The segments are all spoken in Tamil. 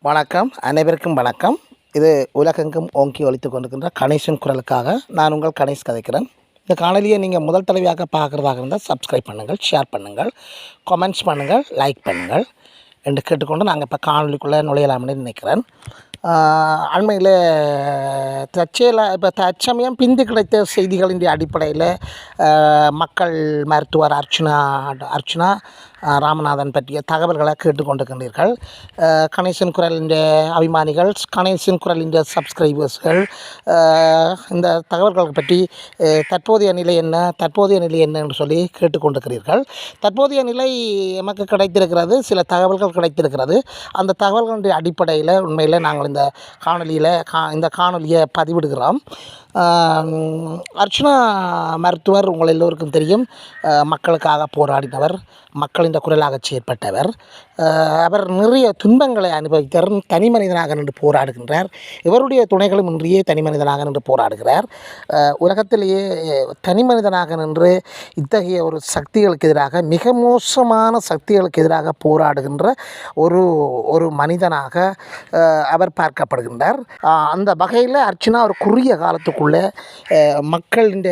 வணக்கம், அனைவருக்கும் வணக்கம். இது உலகெங்கும் ஓங்கி ஒலித்துக் கொண்டிருக்கின்ற கணேசன் குரலுக்காக நான் உங்கள் கணேஷ் கதைக்கிறேன். இந்த காணொலியை நீங்கள் முதல் தடவையாக பார்க்குறதாக இருந்தால் சப்ஸ்கிரைப் பண்ணுங்கள், ஷேர் பண்ணுங்கள், கமெண்ட்ஸ் பண்ணுங்கள், லைக் பண்ணுங்கள் என்று கேட்டுக்கொண்டு நாங்கள் இப்போ காணொலிக்குள்ளே நுழையலாம்னு நினைக்கிறேன். அண்மையில் இப்போ தற்சமயம் பிந்து கிடைத்த செய்திகளின் அடிப்படையில் மக்கள் மருத்துவர் அர்ச்சுனா ராமநாதன் பற்றிய தகவல்களை கேட்டுக்கொண்டிருக்கின்றீர்கள். கணேசன் குரலின் அபிமானிகள், கணேசன் குரலின் சப்ஸ்கிரைபர்ஸ்கள் இந்த தகவல்களை பற்றி தற்போதைய நிலை என்ன என்று சொல்லி கேட்டுக்கொண்டிருக்கிறீர்கள். தற்போதைய நிலை எமக்கு கிடைத்திருக்கிறது, சில தகவல்கள் கிடைத்திருக்கிறது. அந்த தகவல்களுடைய அடிப்படையில் உண்மையில் நாங்கள் இந்த காணொலியை பதிவிடுகிறோம். அர்ச்சுனா மருத்துவர் உங்கள் எல்லோருக்கும் தெரியும், மக்களுக்காக போராடினவர், மக்களின் குரலாக செயற்பட்டவர். அவர் நிறைய துன்பங்களை அனுபவித்தார். தனி மனிதனாக நின்று போராடுகின்றார். இவருடைய துணைகளும் இன்றியே தனி மனிதனாக நின்று போராடுகிறார். உலகத்திலேயே தனி மனிதனாக நின்று இத்தகைய ஒரு சக்திகளுக்கு எதிராக, மிக மோசமான சக்திகளுக்கு எதிராக போராடுகின்ற ஒரு மனிதனாக அவர் பார்க்கப்படுகின்றார். அந்த வகையில் அர்ச்சுனா ஒரு குறுகிய காலத்துக்குள்ளே மக்களின்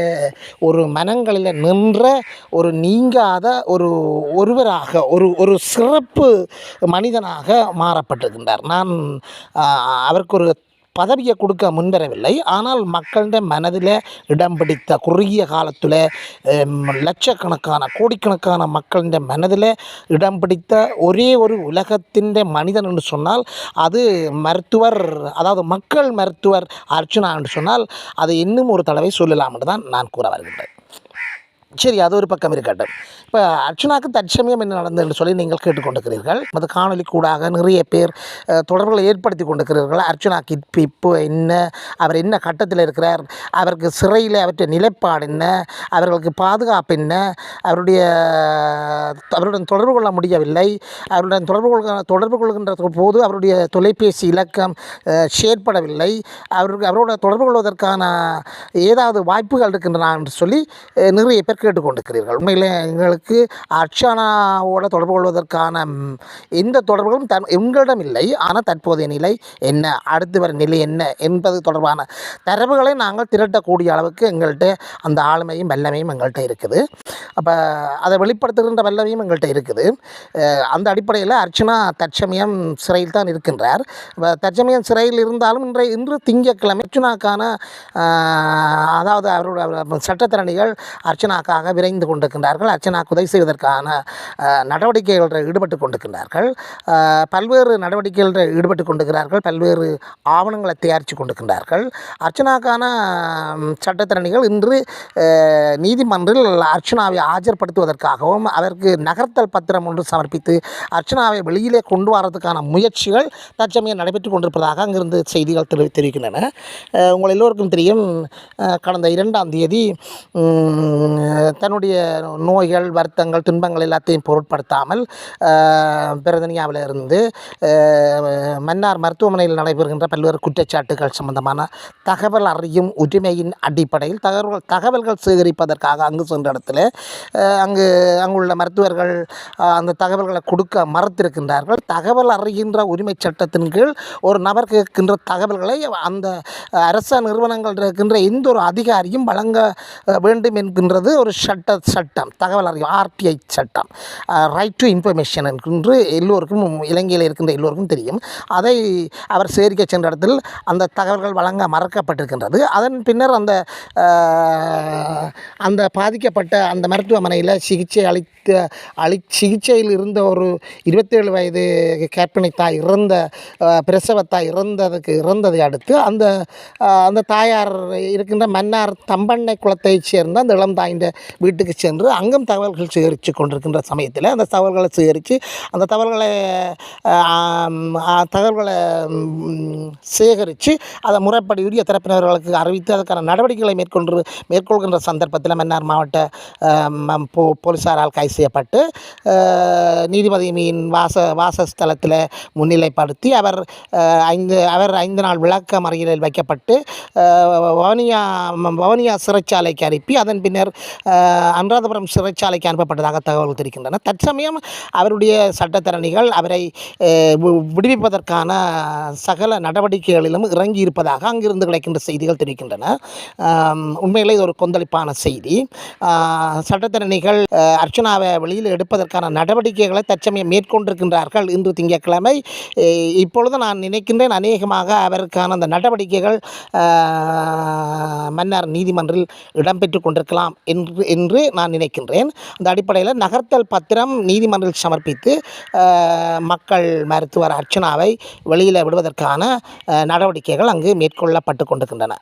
ஒரு மனங்களில் நின்ற ஒரு நீங்காத ஒருவராக ஒரு சிறப்பு மனிதனாக மாறப்பட்டிருக்கின்றார். நான் அவருக்கு ஒரு பதவியை கொடுக்க முன்வரவில்லை. ஆனால் மக்களின் மனதில் இடம் பிடித்த குறுகிய காலத்தில் லட்சக்கணக்கான கோடிக்கணக்கான மக்களின் மனதில் இடம் பிடித்த ஒரே ஒரு உலகத்தின் மனிதன் என்று சொன்னால் அது மக்கள் மருத்துவர் அர்ச்சுனா என்று சொன்னால் அதை இன்னும் ஒரு தடவை சொல்லலாம் என்று தான் நான் கூற வருகின்றேன். சரி, அது ஒரு பக்கம் இருக்கட்டும். இப்போ அர்ச்சுனாவுக்கு தற்சமயம் என்ன நடந்தது என்று சொல்லி நீங்கள் கேட்டுக்கொண்டிருக்கிறீர்கள். அது காணொலி கூடாக நிறைய பேர் தொடர்புகளை ஏற்படுத்தி கொண்டிருக்கிறீர்கள். அர்ச்சுனாவுக்கு இப்போ என்ன, அவர் என்ன கட்டத்தில் இருக்கிறார், அவருக்கு சிறையில் அவற்றை நிலைப்பாடு என்ன, அவர்களுக்கு பாதுகாப்பு என்ன, அவருடன் தொடர்பு கொள்ள முடியவில்லை, அவருடன் தொடர்பு கொள்கின்ற போது அவருடைய தொலைபேசி இலக்கம் செயற்படவில்லை, அவரோட தொடர்பு கொள்வதற்கான ஏதாவது வாய்ப்புகள் இருக்கின்றன என்று சொல்லி நிறைய பேர் கேட்டுக்கொண்டிருக்கிறீர்கள். உண்மையில் எங்களுக்கு அர்ச்சனாவோட தொடர்பு கொள்வதற்கான எந்த தொடர்புகளும் எங்களிடம் இல்லை. ஆனால் தற்போதைய நிலை என்ன, அடுத்து வர நிலை என்ன என்பது தொடர்பான தரவுகளை நாங்கள் திரட்டக்கூடிய அளவுக்கு எங்கள்கிட்ட அந்த ஆளுமையும் வல்லமையும் எங்கள்கிட்ட இருக்குது. அப்போ அதை வெளிப்படுத்துகின்ற வல்லமையும் எங்கள்கிட்ட இருக்குது. அந்த அடிப்படையில் அர்ச்சனா தற்சமயம் சிறையில் தான் இருக்கின்றார். தற்சமயம் சிறையில் இருந்தாலும் இன்று திங்கட்கிழமை அர்ச்சனாக்கான அதாவது அவருடைய சட்டத்தரணிகள் அர்ச்சனாக்காக விரைந்து கொண்டிருக்கின்றார்கள். அர்ச்சனாக்கு உதவி செய்வதற்கான நடவடிக்கைகளில் ஈடுபட்டு கொண்டிருக்கின்றார்கள். பல்வேறு நடவடிக்கைகளில் ஈடுபட்டு கொண்டிருக்கிறார்கள். பல்வேறு ஆவணங்களை தயாரித்து கொண்டிருக்கின்றார்கள். அர்ச்சனாக்கான சட்டத்தரணிகள் இன்று நீதிமன்றில் அர்ச்சனாவை ஆஜர்படுத்துவதற்காகவும் அவருக்கு நகர்த்தல் பத்திரம் ஒன்று சமர்ப்பித்து அர்ச்சனாவை வெளியிலே கொண்டு வரதுக்கான முயற்சிகள் தற்சமயம் நடைபெற்று கொண்டிருப்பதாக அங்கிருந்து செய்திகள் தெரிவிக்கின்றன. உங்கள் எல்லோருக்கும் தெரியும், கடந்த 2ஆம் தேதி தன்னுடைய நோய்கள், வருத்தங்கள், துன்பங்கள் எல்லாத்தையும் பொருட்படுத்தாமல் பிரதனியாவில் இருந்து மன்னார் மருத்துவமனையில் நடைபெறுகின்ற பல்வேறு குற்றச்சாட்டுகள் சம்பந்தமான தகவல் அறியும் உரிமையின் அடிப்படையில் தகவல்கள் சேகரிப்பதற்காக அங்கு சென்ற இடத்துல அங்குள்ள மருத்துவர்கள் அந்த தகவல்களை கொடுக்க மறுத்திருக்கின்றார்கள். தகவல் அறிகின்ற உரிமை சட்டத்தின் கீழ் ஒரு நபர் கேட்கின்ற தகவல்களை அந்த அரச நிறுவனங்கள் இருக்கின்ற எந்த ஒரு அதிகாரியும் வழங்க வேண்டும் என்கின்றது ஒரு சட்டம், தகவல் அறிவு RTI சட்டம், ரைட் டு இன்ஃபர்மேஷன் என்று எல்லோருக்கும், இலங்கையில் இருக்கின்ற எல்லோருக்கும் தெரியும். அதை அவர் சேரிக்க சென்ற இடத்தில் அந்த தகவல்கள் வழங்க மறக்கப்பட்டிருக்கின்றது. அதன் பின்னர் அந்த பாதிக்கப்பட்ட அந்த மருத்துவமனையில் சிகிச்சையில் இருந்த ஒரு 27 வயது கர்ப்பிணி தாய் பிரசவத்தாய் இறந்ததை அடுத்து அந்த தாயார் இருக்கின்ற மன்னார் தம்பண்ணை குளத்தைச் சேர்ந்த அந்த இளம் தாயின் வீட்டுக்கு சென்று அங்கும் தகவல்கள் சேகரித்து கொண்டிருக்கின்ற சமயத்தில் அந்த தகவல்களை சேகரித்து அந்த தகவல்களை சேகரித்து அதை முறைப்படி உரிய தரப்பினர்களுக்கு அறிவித்து அதற்கான நடவடிக்கைகளை மேற்கொள்கின்ற சந்தர்ப்பத்தில் மன்னார் மாவட்ட போலீசாரால் கைது செய்யப்பட்டு நீதிபதியின் வாசஸ்தலத்தில் முன்னிலைப்படுத்தி அவர் 5 நாள் விளக்க மறியலில் வைக்கப்பட்டு வவுனியா சிறைச்சாலைக்கு அனுப்பி அதன் பின்னர் அனுராதபுரம் சிறைச்சாலைக்கு அனுப்பப்பட்டதாக தகவல்கள் தெரிவிக்கின்றன. தற்சமயம் அவருடைய சட்டத்தரணிகள் அவரை விடுவிப்பதற்கான சகல நடவடிக்கைகளிலும் இறங்கி இருப்பதாக அங்கிருந்து கிடைக்கின்ற செய்திகள் தெரிவிக்கின்றன. உண்மையிலே இது ஒரு கொந்தளிப்பான செய்தி. சட்டத்தரணிகள் அர்ச்சனாவை வெளியில் எடுப்பதற்கான நடவடிக்கைகளை தற்சமயம் மேற்கொண்டிருக்கின்றார்கள். இன்று திங்கட்கிழமை. இப்பொழுது நான் நினைக்கின்றேன் அநேகமாக அவருக்கான அந்த நடவடிக்கைகள் மன்னர் நீதிமன்றில் இடம்பெற்று கொண்டிருக்கலாம் என்று நான் நினைக்கின்றேன். அந்த அடிப்படையில் நகர்த்தல் பத்திரம் நீதிமன்றில் சமர்ப்பித்து மக்கள் மருத்துவர் அர்ச்சனாவை வெளியில் விடுவதற்கான நடவடிக்கைகள் அங்கு மேற்கொள்ளப்பட்டு கொண்டிருக்கின்றன.